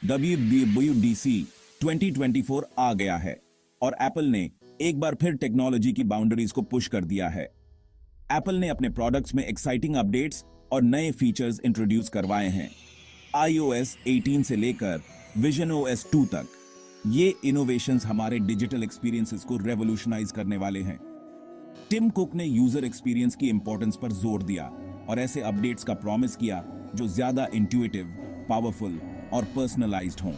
WWDC 2024 आ गया है और एप्पल ने एक बार फिर टेक्नोलॉजी की बाउंड्रीज को पुश कर दिया है। एप्पल ने अपने प्रोडक्ट्स में एक्साइटिंग अपडेट्स और नए फीचर्स इंट्रोड्यूस करवाए हैं। iOS 18 से लेकर visionOS 2 तक ये इनोवेशंस हमारे डिजिटल एक्सपीरियंसेस को रेवोल्यूशनाइज करने वाले हैं। टिम कुक ने यूजर एक्सपीरियंस की इंपॉर्टेंस पर जोर दिया और ऐसे अपडेट्स का प्रॉमिस किया जो ज्यादा इंट्यूटिव, पावरफुल और पर्सनलाइज्ड हों।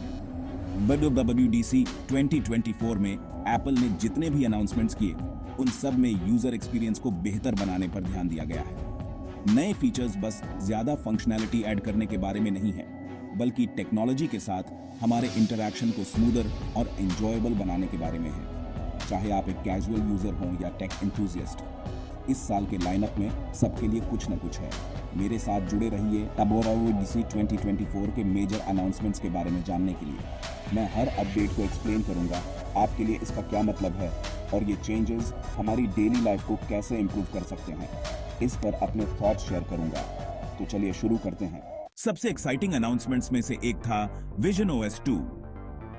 WWDC 2024 में एप्पल ने जितने भी अनाउंसमेंट्स किए उन सब में यूजर एक्सपीरियंस को बेहतर बनाने पर ध्यान दिया गया है। नए फीचर्स बस ज्यादा फंक्शनैलिटी ऐड करने के बारे में नहीं है, बल्कि टेक्नोलॉजी के साथ हमारे इंटरैक्शन को स्मूदर और एंजॉयबल बनाने के बारे में है। चाहे आप एक कैजुअल यूजर हों या टेक एंथुसियास्ट, इस साल के लाइनअप में सबके लिए कुछ न कुछ है। मेरे साथ जुड़े रहिए WWDC 2024 के मेजर अनाउंसमेंट्स के बारे में जानने के लिए। मैं हर अपडेट को एक्सप्लेन करूंगा आपके लिए इसका क्या मतलब है और ये चेंजेस हमारी डेली लाइफ को कैसे इंप्रूव कर सकते हैं, इस पर अपने थॉट्स शेयर करूंगा। तो चलिए शुरू करते हैं। सबसे एक्साइटिंग अनाउंसमेंट्स में से एक था visionOS 2।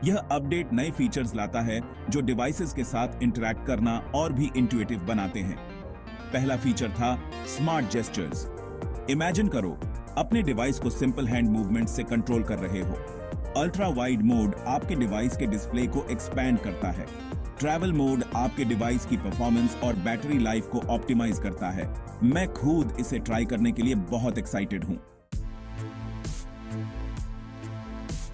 यह अपडेट नए फीचर्स लाता है जो डिवाइसेस के साथ इंटरैक्ट करना और भी इंट्यूटिव बनाते हैं। पहला फीचर था स्मार्ट जेस्चर्स। इमेजिन करो अपने डिवाइस को सिंपल हैंड मूवमेंट से कंट्रोल कर रहे हो। अल्ट्रा वाइड मोड आपके डिवाइस के डिस्प्ले को एक्सपैंड करता है। ट्रैवल मोड आपके डिवाइस की परफॉर्मेंस और बैटरी लाइफ को ऑप्टिमाइज करता है। मैं खुद इसे ट्राई करने के लिए बहुत एक्साइटेड हूं।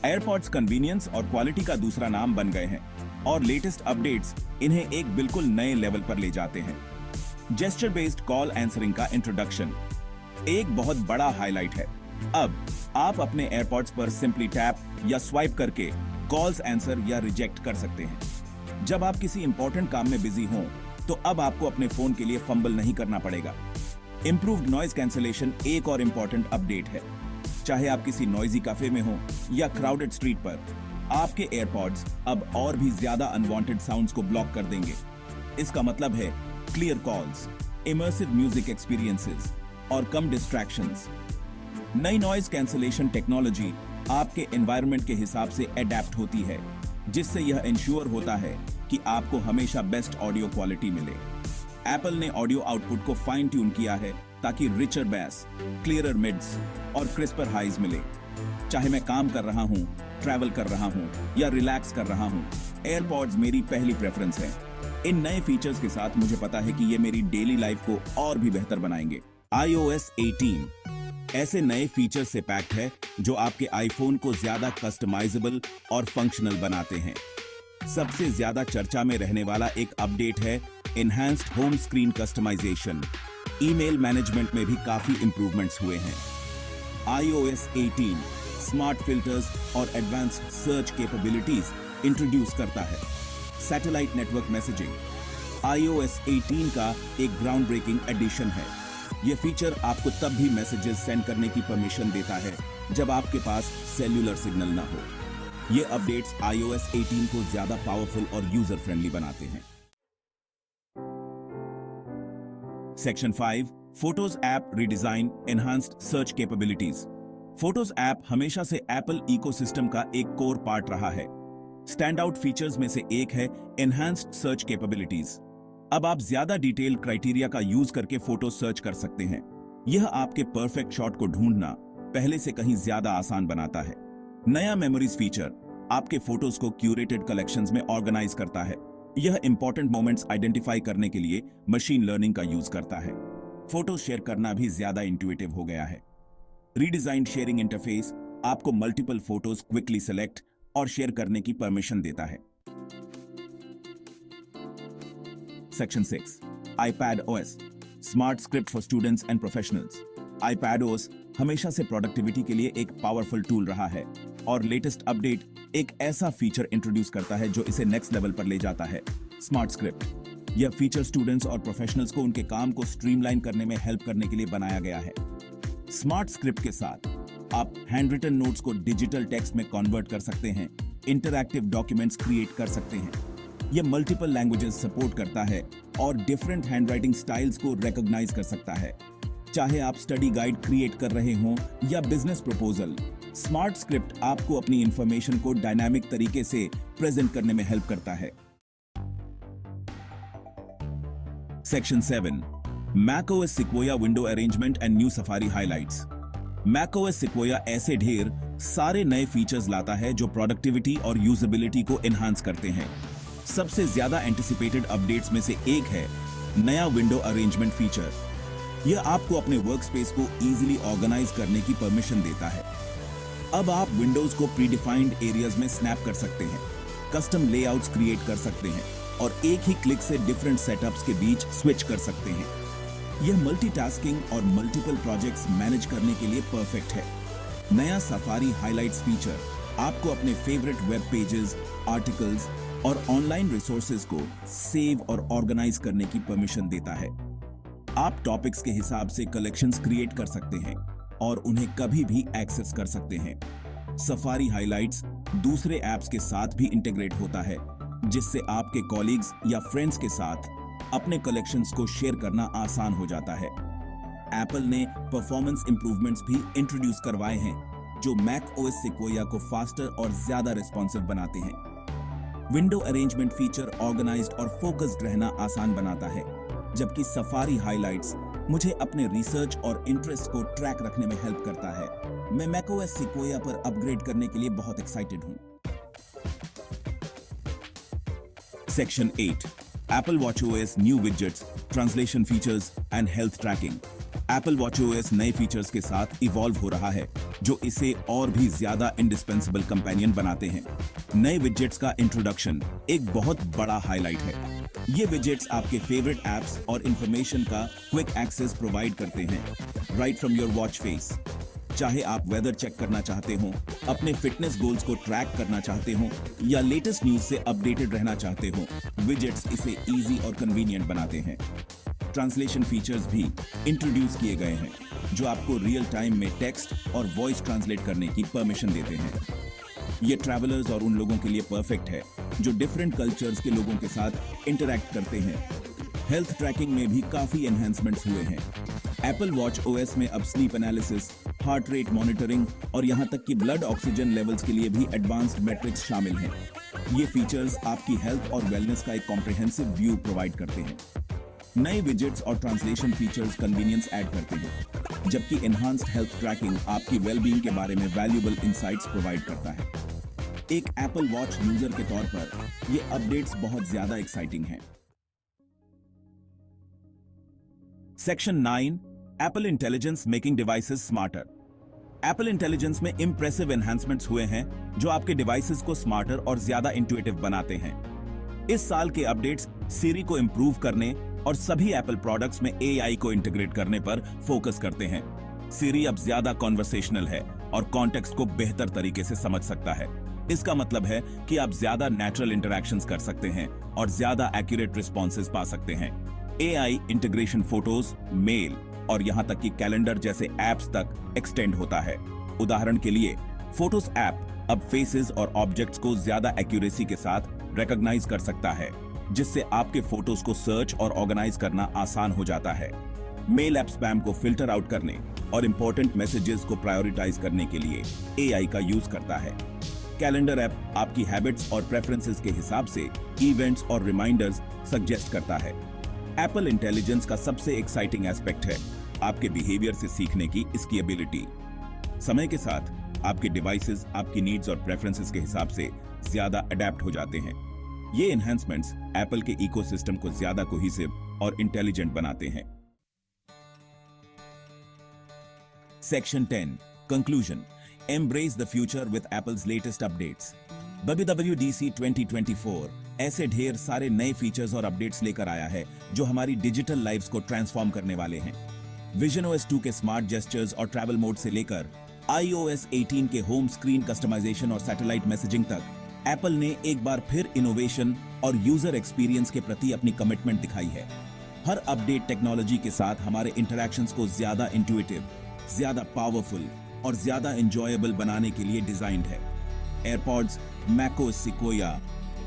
एयरपॉड्स कन्वीनियंस और क्वालिटी का दूसरा नाम बन गए हैं और लेटेस्ट अपडेट्स इन्हें एक बिल्कुल नए लेवल पर ले जाते हैं। जेस्चर बेस्ड कॉल आंसरिंग का इंट्रोडक्शन एक बहुत बड़ा हाईलाइट है। अब आप अपने एयरपॉड्स पर सिंपली टैप या स्वाइप करके कॉल्स आंसर या रिजेक्ट कर सकते हैं। जब आप किसी इंपॉर्टेंट काम में बिजी हों तो अब आपको अपने फोन के लिए फंबल नहीं करना पड़ेगा। इंप्रूव्ड नॉइज कैंसलेशन एक और इंपॉर्टेंट अपडेट है। चाहे आप किसी नॉइजी कैफे में हो या क्राउडेड स्ट्रीट पर, आपके एयरपॉड्स अब और भी ज्यादा अनवांटेड साउंड्स को ब्लॉक कर देंगे। इसका मतलब है clear calls, immersive music experiences और कम डिस्ट्रैक्शंस। नई नॉइज कैंसलेशन टेक्नोलॉजी आपके एनवायरनमेंट के हिसाब से अडेप्ट होती है, जिससे यह इंश्योर होता है कि आपको हमेशा बेस्ट ऑडियो क्वालिटी मिले। एप्पल ने ऑडियो आउटपुट को फाइन ट्यून किया है ताकि रिचर बैस, क्लियरर मिड्स और क्रिस्पर हाइज मिले। चाहे मैं काम कर रहा हूं, ट्रैवल कर रहा हूं या रिलैक्स कर रहा हूं, एयरपॉड्स मेरी पहली प्रेफरेंस है। इन नए फीचर्स के साथ मुझे पता है कि ये मेरी डेली लाइफ को और भी बेहतर बनाएंगे। iOS 18 ऐसे नए फीचर्स से पैक्ड है जो आपके आईफोन को ज्यादा कस्टमाइजेबल और फंक्शनल बनाते हैं। सबसे ज्यादा चर्चा में रहने वाला एक अपडेट है enhanced home screen customisation. Email management में भी काफी इंप्रूवमेंट्स हुए हैं। iOS 18 स्मार्ट फिल्टर्स और एडवांस्ड सर्च कैपेबिलिटीज इंट्रोड्यूस करता है। सैटेलाइट नेटवर्क मैसेजिंग iOS 18 का एक ग्राउंड ब्रेकिंग एडिशन है। यह फीचर आपको तब भी मैसेजेस सेंड करने की परमिशन देता है जब आपके पास सेल्यूलर सिग्नल ना हो। ये अपडेट्स iOS 18 को ज्यादा पावरफुल और यूजर फ्रेंडली बनाते हैं। Section 5 photos app redesign enhanced search capabilities. Photos app हमेशा से एप्पल इकोसिस्टम का एक कोर पार्ट रहा है। स्टैंड आउट फीचर्स में से एक है एनहांस्ड सर्च कैपेबिलिटीज। अब आप ज्यादा डिटेल क्राइटेरिया का यूज करके फोटो सर्च कर सकते हैं। यह आपके परफेक्ट शॉट को ढूंढना पहले से कहीं ज्यादा आसान बनाता है। नया मेमोरीज फीचर आपके फोटोज को क्यूरेटेड कलेक्शंस में ऑर्गेनाइज करता है। यह इंपॉर्टेंट मोमेंट्स आइडेंटिफाई करने के लिए मशीन लर्निंग का यूज करता है। फोटो शेयर करना भी ज्यादा इंट्यूटिव हो गया है। रीडिजाइंड शेयरिंग इंटरफेस आपको मल्टीपल फोटोज क्विकली सेलेक्ट और शेयर करने की परमिशन देता है। Section 6 iPadOS smart script for students and professionals. iPadOS हमेशा से प्रोडक्टिविटी के लिए एक पावरफुल टूल रहा है और लेटेस्ट अपडेट एक ऐसा फीचर इंट्रोड्यूस करता है जो इसे नेक्स्ट लेवल पर ले जाता है, स्मार्ट स्क्रिप्ट। यह फीचर स्टूडेंट्स और प्रोफेशनल्स को उनके काम को स्ट्रीमलाइन करने में हेल्प करने के लिए बनाया गया है। स्मार्ट स्क्रिप्ट के साथ आप हैंड रिटन नोट्स को डिजिटल टेक्स्ट में कन्वर्ट कर सकते हैं, इंटरैक्टिव डॉक्यूमेंट्स क्रिएट कर सकते हैं। यह मल्टीपल लैंग्वेजेस सपोर्ट करता है और डिफरेंट हैंडराइटिंग स्टाइल्स को रिकॉग्नाइज कर सकता है। चाहे आप स्टडी गाइड क्रिएट कर रहे हों या बिजनेस प्रपोजल, स्मार्ट स्क्रिप्ट आपको अपनी इंफॉर्मेशन को डायनामिक तरीके से प्रेजेंट करने में हेल्प करता है। Section 7, macOS Sequoia window arrangement and new safari highlights. macOS Sequoia ऐसे ढेर सारे नए फीचर्स लाता है जो प्रोडक्टिविटी और यूजेबिलिटी को एनहांस करते हैं। सबसे ज्यादा एंटिसिपेटेड अपडेट्स में से एक है नया विंडो अरेंजमेंट फीचर। यह आपको अपने वर्कस्पेस को इजीली ऑर्गेनाइज करने की परमिशन देता है। अब आप विंडोज को प्रीडिफाइंड एरियाज में स्नैप कर सकते हैं, कस्टम लेआउट्स क्रिएट कर सकते हैं और एक ही क्लिक से डिफरेंट सेटअप्स के बीच स्विच कर सकते हैं। यह मल्टीटास्किंग और मल्टीपल प्रोजेक्ट्स मैनेज करने के लिए परफेक्ट है। नया सफारी हाइलाइट्स फीचर आपको अपने फेवरेट वेब पेजेस, आर्टिकल्स और ऑनलाइन रिसोर्सेज को सेव और ऑर्गेनाइज करने की परमिशन देता है। आप टॉपिक्स के हिसाब से कलेक्शंस क्रिएट कर सकते हैं और उन्हें कभी भी एक्सेस कर सकते हैं। सफारी हाइलाइट्स दूसरे ऐप्स के साथ भी इंटीग्रेट होता है, जिससे आपके कॉलीग्स या फ्रेंड्स के साथ अपने कलेक्शंस को शेयर करना आसान हो जाता है। एप्पल ने परफॉर्मेंस इंप्रूवमेंट्स भी इंट्रोड्यूस करवाए हैं, जो macOS Sequoia को फास्टर और ज्यादा रिस्पॉन्सिव बनाते हैं। विंडो अरेंजमेंट फीचर ऑर्गेनाइज्ड और फोकस्ड रहना आसान बनाता है, जबकि सफारी हाइलाइट्स मुझे अपने रिसर्च और इंटरेस्ट को ट्रैक रखने में हेल्प करता है। मैं macOS Sequoia पर अपग्रेड करने के लिए बहुत एक्साइटेड हूं। Section 8, Apple watchOS new widgets, translation features and health trekking. Apple watchOS नए फीचर्स के साथ इवॉल्व हो रहा है, जो इसे और भी ज्यादा इंडिस्पेंसिबल कंपेनियन बनाते हैं। नए विजेट्स का इंट्रोडक्शन एक बहुत बड़ा हाईलाइट है। ये विजेट्स आपके फेवरेट एप्स और इंफॉर्मेशन का क्विक एक्सेस प्रोवाइड करते हैं right from your watch face. चाहे आप वेदर चेक करना चाहते हो, अपने फिटनेस गोल्स को ट्रैक करना चाहते हो या लेटेस्ट न्यूज से अपडेटेड रहना चाहते हो, विजेट्स इसे इजी और कन्वीनियंट बनाते हैं। ट्रांसलेशन फीचर्स भी इंट्रोड्यूस किए गए हैं, जो आपको रियल टाइम में टेक्स्ट और वॉइस ट्रांसलेट करने की परमिशन देते हैं। ये ट्रैवलर्स और उन लोगों के लिए परफेक्ट है जो डिफरेंट कल्चर्स के लोगों के साथ इंटरैक्ट करते हैं। हेल्थ ट्रैकिंग में भी काफी एनहांसमेंट्स हुए हैं। एप्पल वॉच ओएस में अब sleep analysis, heart rate monitoring और यहां तक कि ब्लड ऑक्सीजन लेवल्स के लिए भी एडवांस्ड मैट्रिक्स शामिल हैं। ये फीचर्स आपकी हेल्थ और वेलनेस का एक कॉम्प्रिहेंसिव व्यू प्रोवाइड करते हैं। नए विजेट्स और ट्रांसलेशन फीचर्स कन्वीनियंस ऐड करते हैं, जबकि एनहांस्ड हेल्थ ट्रैकिंग आपकी वेलबींग के बारे में वैल्यूएबल इंसाइट्स प्रोवाइड करता है। एक एप्पल वॉच यूजर के तौर पर ये अपडेट्स बहुत ज्यादा एक्साइटिंग हैं। Section 9, Apple intelligence making devices smarter. Apple intelligence में इंप्रेसिव एनहांसमेंट्स हुए हैं, जो आपके डिवाइसेस को स्मार्टर और ज्यादा इंट्यूटिव बनाते हैं। इस साल के अपडेट्स सीरी को इंप्रूव करने और सभी एप्पल प्रोडक्ट्स में एआई को इंटीग्रेट करने पर फोकस करते हैं। सीरी अब ज्यादा कॉन्वर्सेशनल है और कॉन्टेक्स्ट को बेहतर तरीके से समझ सकता है। इसका मतलब है कि आप ज्यादा नेचुरल इंटरैक्शंस कर सकते हैं और ज्यादा एक्यूरेट रिस्पॉन्सेज पा सकते हैं। एआई इंटीग्रेशन फोटोज, मेल और यहां तक कि कैलेंडर जैसे एप्स तक एक्सटेंड होता है। उदाहरण के लिए, फोटोज ऐप अब फेसेस और ऑब्जेक्ट्स को ज्यादा एक्यूरेसी के साथ रिकॉग्नाइज कर सकता है, जिससे आपके फोटोज को सर्च और ऑर्गेनाइज करना आसान हो जाता है। मेल ऐप स्पैम को फिल्टर आउट करने और इंपॉर्टेंट मैसेजेस को प्रायोरिटाइज करने के लिए एआई का यूज करता है। कैलेंडर ऐप आपकी हैबिट्स और प्रेफरेंसेस के हिसाब से इवेंट्स और रिमाइंडर्स सजेस्ट करता है। एप्पल इंटेलिजेंस का सबसे एक्साइटिंग एस्पेक्ट है आपके बिहेवियर से सीखने की इसकी एबिलिटी। समय के साथ आपके डिवाइसेस आपकी नीड्स और प्रेफरेंसेस के हिसाब से ज्यादा अडेप्ट हो जाते हैं। ये एनहांसमेंट्स एप्पल के इकोसिस्टम को ज्यादा कोहेसिव और इंटेलिजेंट बनाते हैं। Section 10, conclusion, embrace the future with apples latest updates. WWDC 2024 ऐसे ढेर सारे नए फीचर्स और अपडेट्स लेकर आया है जो हमारी डिजिटल लाइफ्स को ट्रांसफॉर्म करने वाले हैं। visionOS 2 के स्मार्ट जेस्चर्स और ट्रैवल मोड से लेकर iOS 18 के होम स्क्रीन कस्टमाइजेशन और सैटेलाइट मैसेजिंग तक, एप्पल ने एक बार फिर इनोवेशन और यूजर एक्सपीरियंस के प्रति अपनी कमिटमेंट दिखाई है। हर अपडेट टेक्नोलॉजी के साथ हमारे इंटरैक्शंस को ज्यादा इंट्यूटिव, ज्यादा पावरफुल और ज्यादा एंजॉयबल बनाने के लिए डिजाइंड है। एयरपॉड्स, macOS Sequoia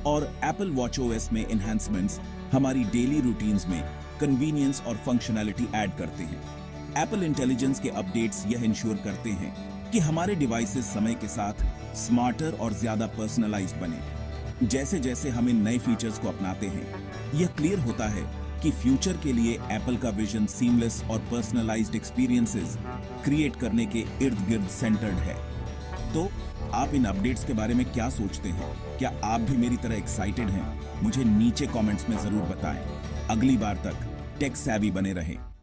और एप्पल वॉचओएस में एनहांसमेंट्स हमारी डेली रूटीन्स में कन्वीनियंस और फंक्शनैलिटी ऐड करते हैं। एप्पल इंटेलिजेंस के अपडेट्स यह इंश्योर करते हैं कि हमारे डिवाइसेस समय के साथ स्मार्टर और ज्यादा पर्सनलाइज्ड बने। जैसे जैसे हम इन नए फीचर्स को अपनाते हैं, यह क्लियर होता है कि फ्यूचर के लिए एप्पल का विजन सीमलेस और पर्सनलाइज्ड एक्सपीरियंसेस क्रिएट करने के इर्द गिर्द सेंटर्ड है। तो आप इन अपडेट्स के बारे में क्या सोचते हैं? क्या आप भी मेरी तरह एक्साइटेड हैं? मुझे नीचे कमेंट्स में जरूर बताएं। अगली बार तक टेक सैवी बने रहें।